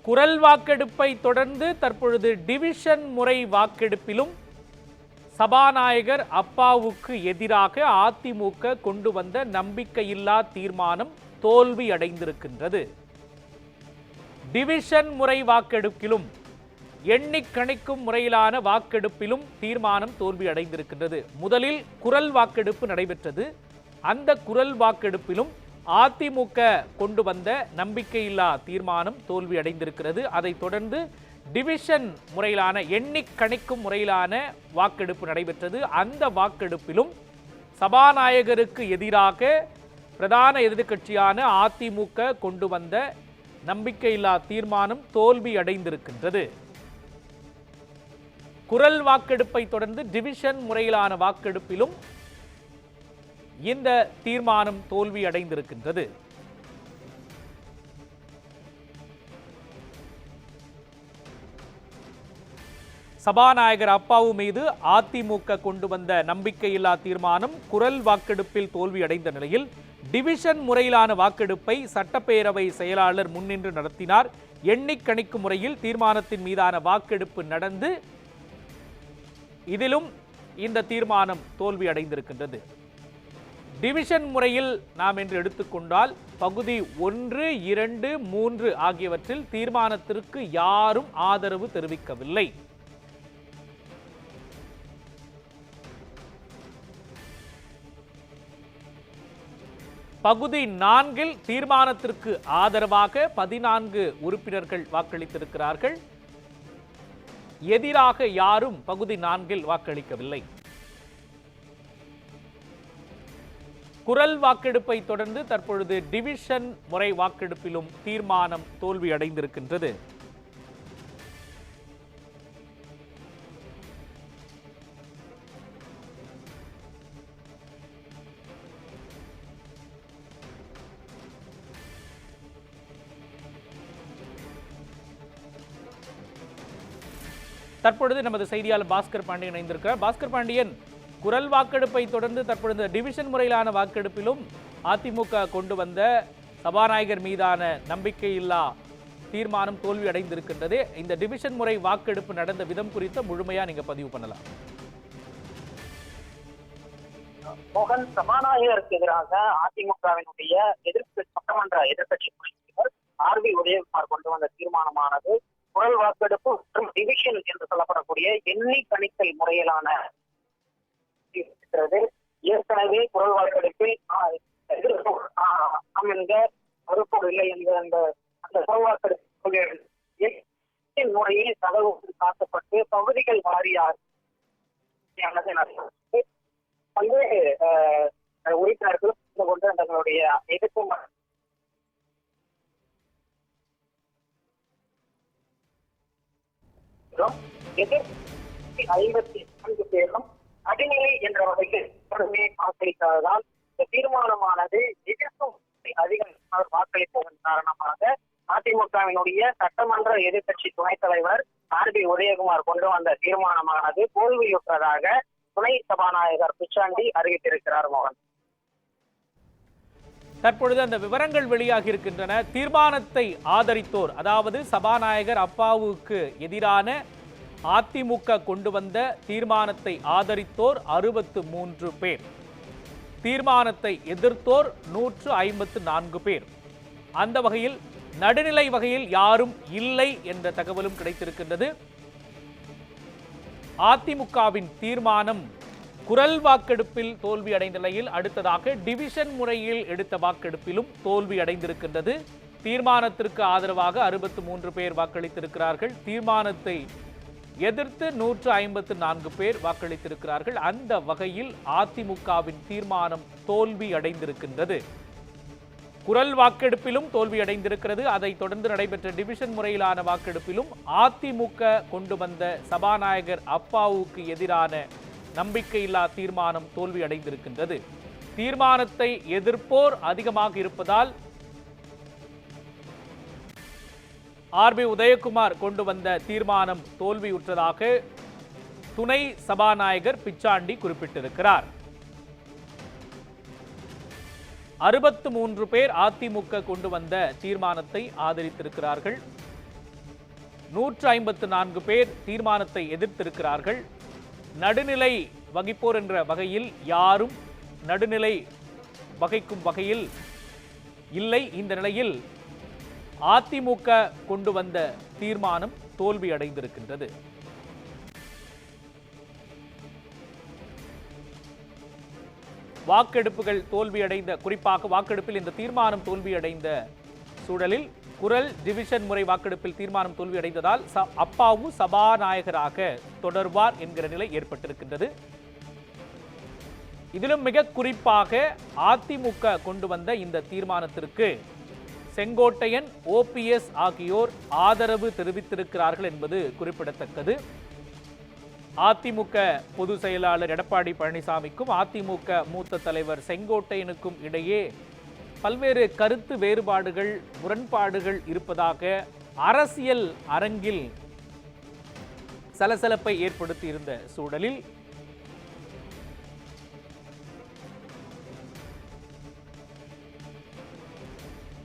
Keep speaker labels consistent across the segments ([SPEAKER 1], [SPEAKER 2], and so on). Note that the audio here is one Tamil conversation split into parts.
[SPEAKER 1] குரல் வாக்கெடுப்பை தொடர்ந்து தற்பொழுது டிவிஷன் முறை வாக்கெடுப்பிலும் சபாநாயகர் அப்பாவுக்கு எதிராக அதிமுக கொண்டு வந்த நம்பிக்கையில்லா தீர்மானம் தோல்வி அடைந்திருக்கின்றது. டிவிஷன் முறை வாக்கெடுப்பிலும் எண்ணிக் கணிக்கும் முறையிலான வாக்கெடுப்பிலும் தீர்மானம் தோல்வி அடைந்திருக்கின்றது. முதலில் குரல் வாக்கெடுப்பு நடைபெற்றது. அந்த குரல் வாக்கெடுப்பிலும் அதிமுக கொண்டு வந்த நம்பிக்கையில்லா தீர்மானம் தோல்வி அடைந்திருக்கிறது. அதைத் தொடர்ந்து டிவிஷன் முறையிலான எண்ணிக் கணிக்கும் முறையிலான வாக்கெடுப்பு நடைபெற்றது. அந்த வாக்கெடுப்பிலும் சபாநாயகருக்கு எதிராக பிரதான எதிர்க்கட்சியான அதிமுக கொண்டு வந்த நம்பிக்கையில்லா தீர்மானம் தோல்வி அடைந்திருக்கின்றது. குரல் வாக்கெடுப்பை தொடர்ந்து டிவிஷன் முறையிலான வாக்கெடுப்பிலும் இந்த தீர்மானம் தோல்வி அடைந்திருக்கின்றது. சபாநாயகர் அப்பாவு மீது அதிமுக கொண்டு வந்த நம்பிக்கையில்லா தீர்மானம் குரல் வாக்கெடுப்பில் தோல்வி அடைந்த நிலையில் டிவிஷன் முறையிலான வாக்கெடுப்பை சட்டப்பேரவை செயலாளர் முன்னின்று நடத்தினார். எண்ணிக் கணிக்கும் முறையில் தீர்மானத்தின் மீதான வாக்கெடுப்பு நடந்து இதிலும் இந்த தீர்மானம் தோல்வி அடைந்திருக்கின்றது. டிவிஷன் முறையில் நாம் என்று எடுத்துக்கொண்டால் பகுதி 1, 2, 3 ஆகியவற்றில் தீர்மானத்திற்கு யாரும் ஆதரவு தெரிவிக்கவில்லை. பகுதி 4 தீர்மானத்திற்கு ஆதரவாக 14 உறுப்பினர்கள் வாக்களித்திருக்கிறார்கள். எதிராக யாரும் பகுதி 4 வாக்களிக்கவில்லை. குரல் வாக்கெடுப்பை தொடர்ந்து தற்பொழுது டிவிஷன் முறை வாக்கெடுப்பிலும் தீர்மானம் தோல்வி அடைந்திருக்கின்றது. தற்பொழுது நமது செய்தியாளர் பாஸ்கர் பாண்டியன் இணைந்திருக்கிறார். பாஸ்கர் பாண்டியன், குரல் வாக்கெடுப்பை தொடர்ந்து தற்பொழுது டிவிஷன் முறையிலான வாக்கெடுப்பிலும் அதிமுக கொண்டு வந்த சபாநாயகர் மீதான நம்பிக்கையில்லா தீர்மானம் தோல்வி அடைந்திருக்கின்றது. இந்த டிவிஷன் முறை வாக்கெடுப்பு நடந்த விதம் குறித்த முழுமையா நீங்க பதிவு பண்ணலாம்.
[SPEAKER 2] மோகன், சபாநாயகருக்கு எதிராக அதிமுகவினுடைய சட்டமன்ற எதிர்க்கட்சி ஆர்வி உதயகுமார் கொண்டு வந்த தீர்மானமானது குரல் வாக்கெடுப்பு மற்றும் டிவிஷன் என்று சொல்லப்படக்கூடிய எண்ணி கணித்தல் முறையிலான ஏற்கனவே குரல் வாக்கெடுப்பில் மறுப்போர் இல்லை என்ற அந்த குரல் வாக்கெடுப்பு முறையில் கதவு காக்கப்பட்டு பகுதிகள் வாரியாக பல்வேறு உறுப்பினர்கள் கொண்டு தங்களுடைய எதிர்ப்பு 54 பேரும் நடுநிலை என்ற வகையில் வாக்களித்ததால் இந்த தீர்மானமானது எதிர்ப்பும் அதிகம் வாக்களிப்பதன் காரணமாக அதிமுகவினுடைய சட்டமன்ற எதிர்க்கட்சி துணைத் தலைவர் ஆர்பி உதயகுமார் கொண்டு வந்த தீர்மானமானது தோல்வியுற்றதாக துணை சபாநாயகர் பிச்சாண்டி அறிவித்திருக்கிறார். மோகன்,
[SPEAKER 1] தற்பொழுது அந்த விவரங்கள் வெளியாகி இருக்கின்றன. தீர்மானத்தை ஆதரித்தோர், அதாவது சபாநாயகர் அப்பாவுக்கு எதிரான அதிமுக கொண்டு வந்த தீர்மானத்தை ஆதரித்தோர் 63 பேர், தீர்மானத்தை எதிர்த்தோர் 154 பேர். அந்த வகையில் நடுநிலை வகையில் யாரும் இல்லை என்ற தகவலும் கிடைத்திருக்கின்றது. அதிமுகவின் தீர்மானம் குரல் வாக்கெடுப்பில் தோல்வி அடைந்த நிலையில் அடுத்ததாக டிவிஷன் முறையில் எடுத்த வாக்கெடுப்பிலும் தோல்வி அடைந்திருக்கின்றது. தீர்மானத்திற்கு ஆதரவாக 63 பேர் வாக்களித்திருக்கிறார்கள். தீர்மானத்தை எதிர்த்து 154 பேர் வாக்களித்திருக்கிறார்கள். அந்த வகையில் அதிமுகவின் தீர்மானம் தோல்வி அடைந்திருக்கின்றது. குரல் வாக்கெடுப்பிலும் தோல்வி அடைந்திருக்கிறது. அதைத் தொடர்ந்து நடைபெற்ற டிவிஷன் முறையிலான வாக்கெடுப்பிலும் அதிமுக கொண்டு வந்த சபாநாயகர் அப்பாவுக்கு எதிரான நம்பிக்கையில்லா தீர்மானம் தோல்வி அடைந்திருக்கின்றது. தீர்மானத்தை எதிர்ப்போர் அதிகமாக இருப்பதால் ஆர்பி உதயகுமார் கொண்டு வந்த தீர்மானம் தோல்வியுற்றதாக துணை சபாநாயகர் பிச்சாண்டி குறிப்பிட்டிருக்கிறார். 63 பேர் அதிமுக கொண்டு வந்த தீர்மானத்தை ஆதரித்திருக்கிறார்கள். 154 பேர் தீர்மானத்தை எதிர்த்திருக்கிறார்கள். நடுநிலை வகிப்போர் என்ற வகையில் யாரும் நடுநிலை வகிக்கும் வகையில் இல்லை. இந்த நிலையில் அதிமுக கொண்டு வந்த தீர்மானம் தோல்வி அடைந்திருக்கின்றது. வாக்கெடுப்புகள் தோல்வியடைந்த, குறிப்பாக வாக்கெடுப்பில் இந்த தீர்மானம் தோல்வியடைந்த சூழலில் குரல் டிவிஷன் முறை வாக்கெடுப்பில் தீர்மானம் தோல்வியடைந்ததால் அப்பாவு சபாநாயகராக தொடர்வார் என்கிற நிலை ஏற்பட்டிருக்கின்றது. இதிலும் மிக குறிப்பாக அதிமுக கொண்டு வந்த இந்த தீர்மானத்திற்கு செங்கோட்டையன், OPS ஆகியோர் ஆதரவு தெரிவித்திருக்கிறார்கள் என்பது குறிப்பிடத்தக்கது. அதிமுக பொதுச் செயலாளர் எடப்பாடி பழனிசாமிக்கும் அதிமுக மூத்த தலைவர் செங்கோட்டையனுக்கும் இடையே பல்வேறு கருத்து வேறுபாடுகள், முரண்பாடுகள் இருப்பதாக அரசியல் அரங்கில் சலசலப்பை ஏற்படுத்தி இருந்த சூழலில்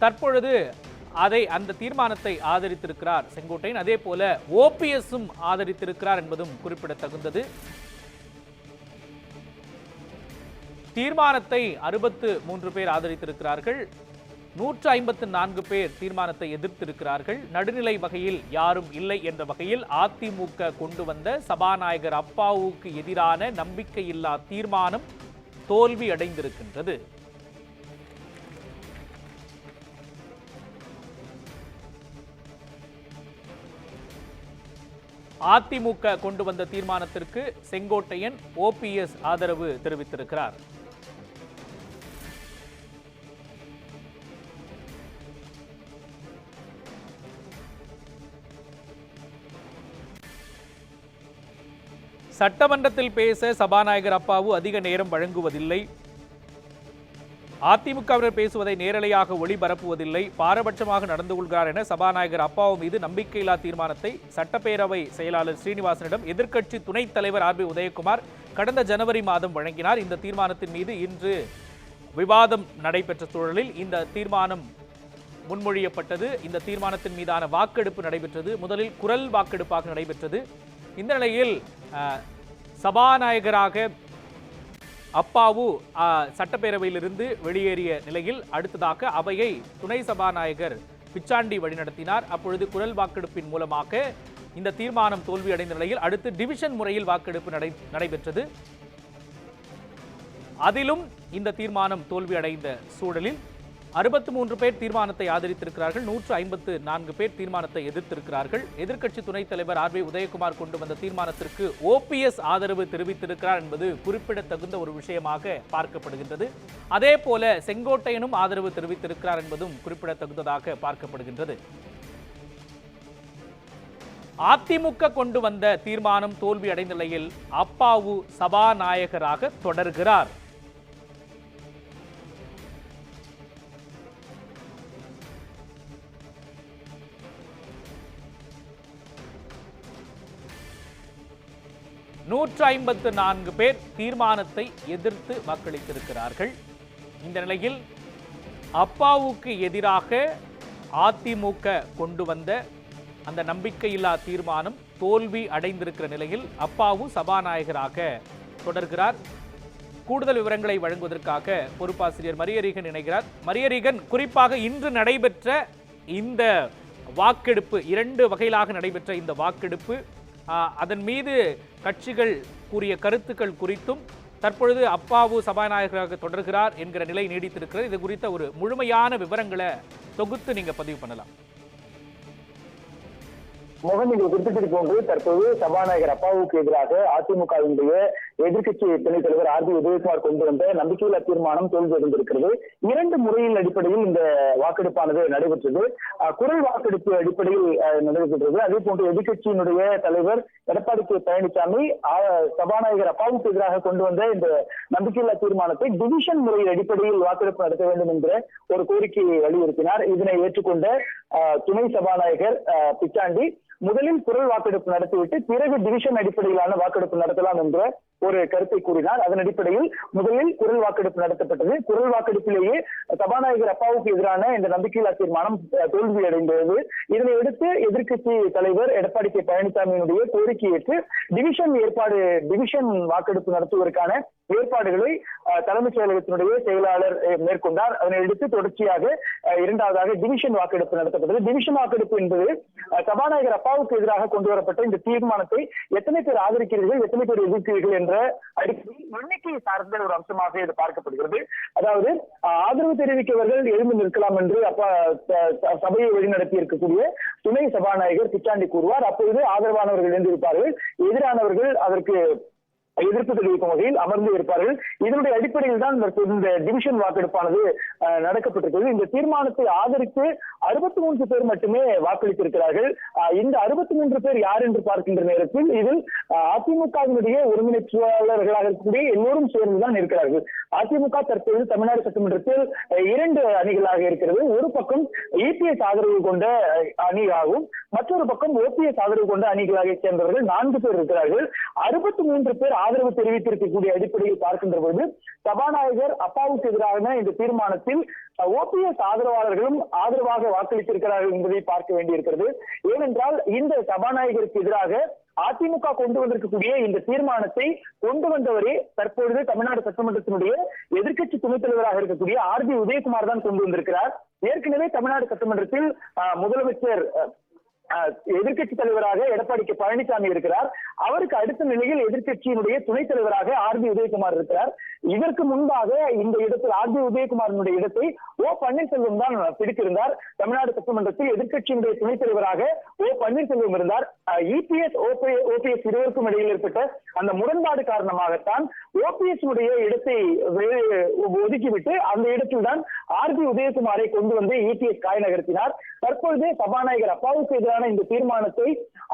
[SPEAKER 1] தற்பொழுது அந்த தீர்மானத்தை ஆதரித்திருக்கிறார் செங்கோட்டையன். அதே போல OPSம் ஆதரித்திருக்கிறார் என்பதும் குறிப்பிடத்தகுந்தது. தீர்மானத்தை 63 பேர் ஆதரித்திருக்கிறார்கள். 154 பேர் தீர்மானத்தை எதிர்த்திருக்கிறார்கள். நடுநிலை வகையில் யாரும் இல்லை என்ற வகையில் அதிமுக கொண்டு வந்த சபாநாயகர் அப்பாவுக்கு எதிரான நம்பிக்கையில்லா தீர்மானம் தோல்வி அடைந்திருக்கின்றது. அதிமுக கொண்டு வந்த தீர்மானத்திற்கு செங்கோட்டையன், OPS ஆதரவு தெரிவித்திருக்கிறார். சட்டமன்றத்தில் பேச சபாநாயகர் அப்பாவு அதிக நேரம் வழங்குவதில்லை. அதிமுகவினர் பேசுவதை நேரலையாக ஒளிபரப்புவதில்லை, பாரபட்சமாக நடந்து கொள்கிறார் என சபாநாயகர் அப்பாவு மீது நம்பிக்கையில்லா தீர்மானத்தை சட்டப்பேரவை செயலாளர் ஸ்ரீனிவாசனிடம் எதிர்க்கட்சி துணைத் தலைவர் RB உதயகுமார் கடந்த ஜனவரி மாதம் வழங்கினார். இந்த தீர்மானத்தின் மீது இன்று விவாதம் நடைபெற்ற சூழலில் இந்த தீர்மானம் முன்மொழியப்பட்டது. இந்த தீர்மானத்தின் மீதான வாக்கெடுப்பு நடைபெற்றது. முதலில் குரல் வாக்கெடுப்பாக நடைபெற்றது. இந்த நிலையில் சபாநாயகராக அப்பாவு சட்டப்பேரவையிலிருந்து வெளியேறிய நிலையில் அடுத்ததாக அவையை துணை சபாநாயகர் பிச்சாண்டி வழிநடத்தினார். அப்பொழுது குரல் வாக்கெடுப்பின் மூலமாக இந்த தீர்மானம் தோல்வியடைந்த நிலையில் அடுத்து டிவிஷன் முறையில் வாக்கெடுப்பு நடைபெற்றது. அதிலும் இந்த தீர்மானம் தோல்வியடைந்த சூழலில் 63 பேர் தீர்மானத்தை ஆதரித்திருக்கிறார்கள். 154 பேர் தீர்மானத்தை எதிர்த்திருக்கிறார்கள். எதிர்க்கட்சி துணைத் தலைவர் RB உதயகுமார் கொண்டு வந்த தீர்மானத்திற்கு OPS ஆதரவு தெரிவித்திருக்கிறார் என்பது குறிப்பிடத்தகுந்த ஒரு விஷயமாக பார்க்கப்படுகின்றது. அதே போல செங்கோட்டையனும் ஆதரவு தெரிவித்திருக்கிறார் என்பதும் குறிப்பிடத்தகுந்ததாக பார்க்கப்படுகின்றது. அதிமுக கொண்டு வந்த தீர்மானம் தோல்வி அடைந்த நிலையில் அப்பாவு சபாநாயகராக தொடர்கிறார். நூற்று 54 பேர் தீர்மானத்தை எதிர்த்து வாக்களித்திருக்கிறார்கள். இந்த நிலையில் அப்பாவுக்கு எதிராக அதிமுக கொண்டு வந்த அந்த நம்பிக்கையில்லா தீர்மானம் தோல்வி அடைந்திருக்கிற நிலையில் அப்பாவு சபாநாயகராக தொடர்கிறார். கூடுதல் விவரங்களை வழங்குவதற்காக பொறுப்பாசிரியர் மரியரீகன் இணைகிறார். மரியரீகன், குறிப்பாக இன்று நடைபெற்ற இந்த வாக்கெடுப்பு, 2 வகையிலாக நடைபெற்ற இந்த வாக்கெடுப்பு, அதன் மீது கட்சிகள் கூறிய கருத்துக்கள் குறித்தும் தற்பொழுது அப்பாவு சபாநாயகராக தொடர்கிறார் என்கிற நிலை நீடித்திருக்கிறது. இது குறித்த ஒரு முழுமையான விவரங்களை தொகுத்து நீங்க பதிவு பண்ணலாம்.
[SPEAKER 3] மோகன், நீங்கள் குறிப்பிட்டது போன்று தற்போது சபாநாயகர் அப்பாவுக்கு எதிராக அதிமுகவினுடைய எதிர்க்கட்சி துணைத் தலைவர் RB உதயகுமார் கொண்டு வந்த நம்பிக்கையில்லா தீர்மானம் தோல்வியடைந்திருக்கிறது. 2 முறையில் அடிப்படையில் இந்த வாக்கெடுப்பானது நடைபெற்றது. குரல் வாக்கெடுப்பு அடிப்படையில் நடைபெற்றது. அதே போன்று எதிர்க்கட்சியினுடைய தலைவர் எடப்பாடி பழனிசாமி சபாநாயகர் அப்பாவுக்கு எதிராக கொண்டு வந்த இந்த நம்பிக்கையில்லா தீர்மானத்தை டிவிஷன் முறை அடிப்படையில் வாக்கெடுப்பு நடத்த வேண்டும் என்ற ஒரு கோரிக்கையை வலியுறுத்தினார். இதனை ஏற்றுக்கொண்ட துணை சபாநாயகர் பிச்சாண்டி முதலில் குரல் வாக்கெடுப்பு நடத்திவிட்டு பிறகு டிவிஷன் அடிப்படையிலான வாக்கெடுப்பு நடத்தலாம் என்ற ஒரு கருத்தை கூறினார். அதன் அடிப்படையில் முதலில் குரல் வாக்கெடுப்பு நடத்தப்பட்டது. குரல் வாக்கெடுப்பிலேயே சபாநாயகர் அப்பாவுக்கு எதிரான இந்த நம்பிக்கையில்லா தீர்மானம் தோல்வியடைந்தது. இதனையடுத்து எதிர்க்கட்சி தலைவர் எடப்பாடி கே பழனிசாமியினுடைய கோரிக்கை ஏற்று டிவிஷன் வாக்கெடுப்பு நடத்துவதற்கான ஏற்பாடுகளை தலைமைச் செயலகத்தினுடைய செயலாளர் மேற்கொண்டார். அதனையடுத்து தொடர்ச்சியாக இரண்டாவதாக டிவிஷன் வாக்கெடுப்பு நடத்தப்பட்டது. டிவிஷன் வாக்கெடுப்பு என்பது சபாநாயகர் அப்பாவுக்கு எதிராக கொண்டு வரப்பட்ட இந்த தீர்மானத்தை எத்தனை பேர் ஆதரிக்கிறீர்கள், எத்தனை பேர் எதிர்க்கிறீர்கள் என்ற அடிப்படையில் எண்ணிக்கை சார்ந்த ஒரு அம்சமாக இது பார்க்கப்படுகிறது. அதாவது ஆதரவு தெரிவிக்கவர்கள் எழுந்து நிற்கலாம் என்று சபையை வழிநடத்தி இருக்கக்கூடிய துணை சபாநாயகர் பிச்சாண்டி கூறுவார். அப்பொழுது ஆதரவானவர்கள் எழுந்திருப்பார்கள், எதிரானவர்கள் அதற்கு எதிர்ப்பு தெரிவிக்கும் வகையில் அமர்ந்து இருப்பார்கள். இதனுடைய அடிப்படையில் தான் இந்த டிவிஷன் வாக்கெடுப்பானது நடக்கப்பட்டிருக்கிறது. இந்த தீர்மானத்தை ஆதரித்து 63 பேர் மட்டுமே வாக்களித்திருக்கிறார்கள். இந்த 63 பேர் யார் என்று பார்க்கின்ற நேரத்தில் இதில் அதிமுகவினுடைய ஒருங்கிணைப்பாளர்களாக இருக்கக்கூடிய எல்லோரும் சேர்ந்துதான் இருக்கிறார்கள். அதிமுக தற்போது தமிழ்நாடு சட்டமன்றத்தில் 2 அணிகளாக இருக்கிறது. ஒரு பக்கம் இபிஎஸ் ஆதரவு கொண்ட அணியாகவும் மற்றொரு பக்கம் ஓபிஎஸ் ஆதரவு கொண்ட அணிகளாக சேர்ந்தவர்கள் 4 பேர் இருக்கிறார்கள். 63 பேர் ஆதரவு தெரிவித்திருக்கக்கூடிய அடிப்படையில் பார்க்கின்ற பொழுது சபாநாயகர் அப்பாவுக்கு எதிரான இந்த தீர்மானத்தில் ஓபிஎஸ் ஆதரவாளர்களும் ஆதரவாக வாக்களித்திருக்கிறார்கள் என்பதை பார்க்க வேண்டியிருக்கிறது. ஏனென்றால் இந்த சபாநாயகருக்கு எதிராக அதிமுக கொண்டு வந்திருக்கக்கூடிய இந்த தீர்மானத்தை கொண்டு வந்தவரே தற்பொழுது தமிழ்நாடு சட்டமன்றத்தினுடைய எதிர்க்கட்சி துணைத் தலைவராக இருக்கக்கூடிய ஆர்பி உதயகுமார் தான் கொண்டு வந்திருக்கிறார். ஏற்கனவே தமிழ்நாடு சட்டமன்றத்தில் முதலமைச்சர் எதிர்க்கட்சி தலைவராக எடப்பாடி கே பழனிசாமி இருக்கிறார். அவருக்கு அடுத்த நிலையில் எதிர்க்கட்சியினுடைய துணைத் தலைவராக ஆர்பி உதயகுமார் இருக்கிறார். இதற்கு முன்பாக இந்த இடத்தில் ஆர்பி உதயகுமாரினுடைய இடத்தை ஓ பன்னீர்செல்வம் தான் பிடித்திருந்தார். தமிழ்நாடு சட்டமன்றத்தில் எதிர்க்கட்சியினுடைய துணைத் தலைவராக ஓ பன்னீர்செல்வம் இருந்தார். இபிஎஸ் ஓபிஎஸ் இருவருக்கும் இடையில் ஏற்பட்ட அந்த முரண்பாடு காரணமாகத்தான் ஓபிஎஸ் இடத்தை ஒதுக்கிவிட்டு அந்த இடத்தில் தான் ஆர்பி உதயகுமாரை கொண்டு வந்து இபிஎஸ் காய் நகர்த்தினார். தற்பொழுது சபாநாயகர் அப்பாவுக்கு எதிரான இந்த தீர்மானத்தை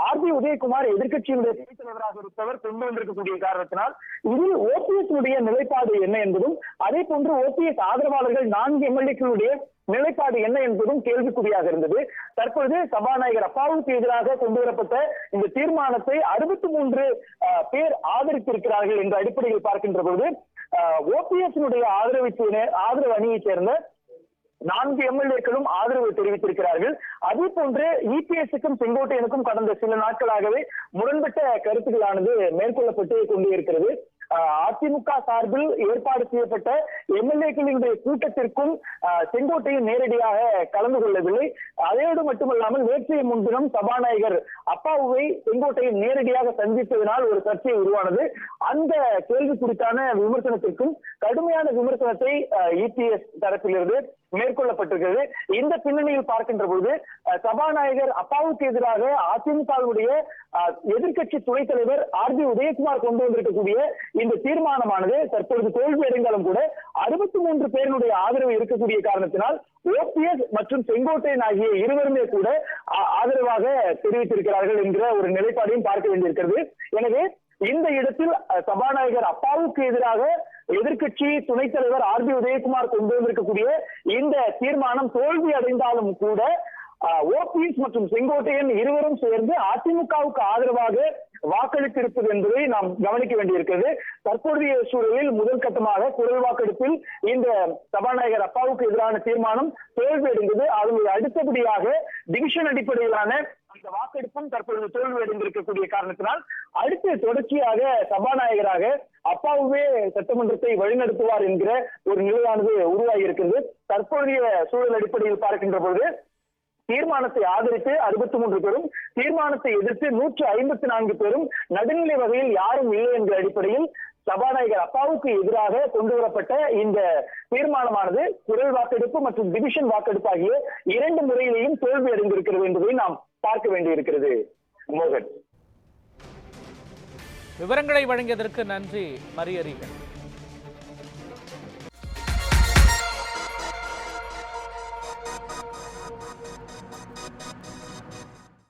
[SPEAKER 3] ஆர்பி உதயகுமார் எதிர்க்கட்சியினுடைய துணைத் தலைவராக இருப்பவர் கொண்டு வந்திருக்கக்கூடிய காரணத்தினால் இதில் ஓபிஎஸ் நிலைப்பாடு என்ன என்பதும் அதே போன்று ஓபிஎஸ் ஆதரவாளர்கள் 4 எம்எல்ஏக்களுடைய நிலைப்பாடு என்ன என்பதும் கேள்விக்குறியாக இருந்தது. தற்பொழுது சபாநாயகர் அப்பாவுக்கு எதிராக கொண்டு வரப்பட்ட இந்த தீர்மானத்தை 63 பேர் ஆதரித்திருக்கிறார்கள் என்ற அடிப்படையில் பார்க்கின்ற பொழுது ஓபிஎஸ் ஆதரவு அணியைச் சேர்ந்த 4 எம்எல்ஏக்களும் ஆதரவு தெரிவித்திருக்கிறார்கள். அதே போன்று இபிஎஸ்க்கும் செங்கோட்டையனுக்கும் கடந்த சில நாட்களாகவே முரண்பட்ட கருத்துக்களானது மேற்கொள்ளப்பட்டு கொண்டே இருக்கிறது. அதிமுக சார்பில் ஏற்பாடு செய்யப்பட்ட எம்எல்ஏக்களினுடைய கூட்டத்திற்கும் செங்கோட்டையன் நேரடியாக கலந்து கொள்ளவில்லை. அதோடு மட்டுமல்லாமல் நேற்றைய முன்தினம் சபாநாயகர் அப்பாவுவை செங்கோட்டையன் நேரடியாக சந்தித்ததனால் ஒரு சர்ச்சை உருவானது. அந்த கேள்வி குறித்தான விமர்சனத்திற்கும் கடுமையான விமர்சனத்தை இபிஎஸ் தரப்பிலிருந்து மேற்கொள்ளப்பட்டிருக்கிறது. இந்த பின்னணியில் பார்க்கின்ற பொழுது சபாநாயகர் அப்பாவுக்கு எதிராக அதிமுகவுடைய எதிர்க்கட்சி துணைத் தலைவர் ஆர்பி உதயகுமார் கொண்டு வந்திருக்கக்கூடிய இந்த தீர்மானமானது தற்பொழுது தோல்வி அடைந்தாலும் கூட 63 பேருடைய ஆதரவு இருக்கக்கூடிய காரணத்தினால் ஓபிஎஸ் மற்றும் செங்கோட்டையன் ஆகிய இருவருமே கூட ஆதரவாக தெரிவித்திருக்கிறார்கள் என்கிற ஒரு நிலைப்பாடையும் பார்க்க வேண்டியிருக்கிறது. எனவே இந்த இடத்தில் சபாநாயகர் அப்பாவுக்கு எதிராக எதிர்க்கட்சி துணைத் தலைவர் ஆர்பி உதயகுமார் கொண்டு வந்திருக்கக்கூடிய இந்த தீர்மானம் தோல்வி அடைந்தாலும் கூட ஓபிஎஸ் மற்றும் செங்கோட்டையன் இருவரும் சேர்ந்து அதிமுகவுக்கு ஆதரவாக வாக்களித்திருப்பது என்பதை நாம் கவனிக்க வேண்டியிருக்கிறது. தற்போதைய சூழலில் முதல் கட்டமாக குரல் வாக்கெடுப்பில் இந்த சபாநாயகர் அப்பாவுக்கு எதிரான தீர்மானம் தோல்வி அடைந்தது. அதனுடைய அடுத்தபடியாக டிவிஷன் அடிப்படையிலான அந்த வாக்கெடுப்பும் தற்பொழுது தோல்வி அடைந்திருக்கக்கூடிய காரணத்தினால் அடுத்து தொடர்ச்சியாக சபாநாயகராக அப்பாவுவே சட்டமன்றத்தை வழிநடத்துவார் என்கிற ஒரு நிலையானது உருவாகி இருக்கிறது. தற்போதைய சூழல் அடிப்படையில் பார்க்கின்ற பொழுது தீர்மானத்தை ஆதரித்து 63 பேரும், தீர்மானத்தை எதிர்த்து 154 பேரும், நடுநிலை வகையில் யாரும் இல்லை என்ற அடிப்படையில் சபாநாயகர் அப்பாவுக்கு எதிராக கொண்டு வரப்பட்ட இந்த தீர்மானமானது குரல் வாக்கெடுப்பு மற்றும் டிவிஷன் வாக்கெடுப்பு ஆகிய 2 முறையிலேயும் தோல்வி அடைந்திருக்கிறது என்பதை நாம் பார்க்க வேண்டியிருக்கிறது. மோகன்,
[SPEAKER 1] விவரங்களை வழங்கியதற்கு நன்றி மரியரிகள்.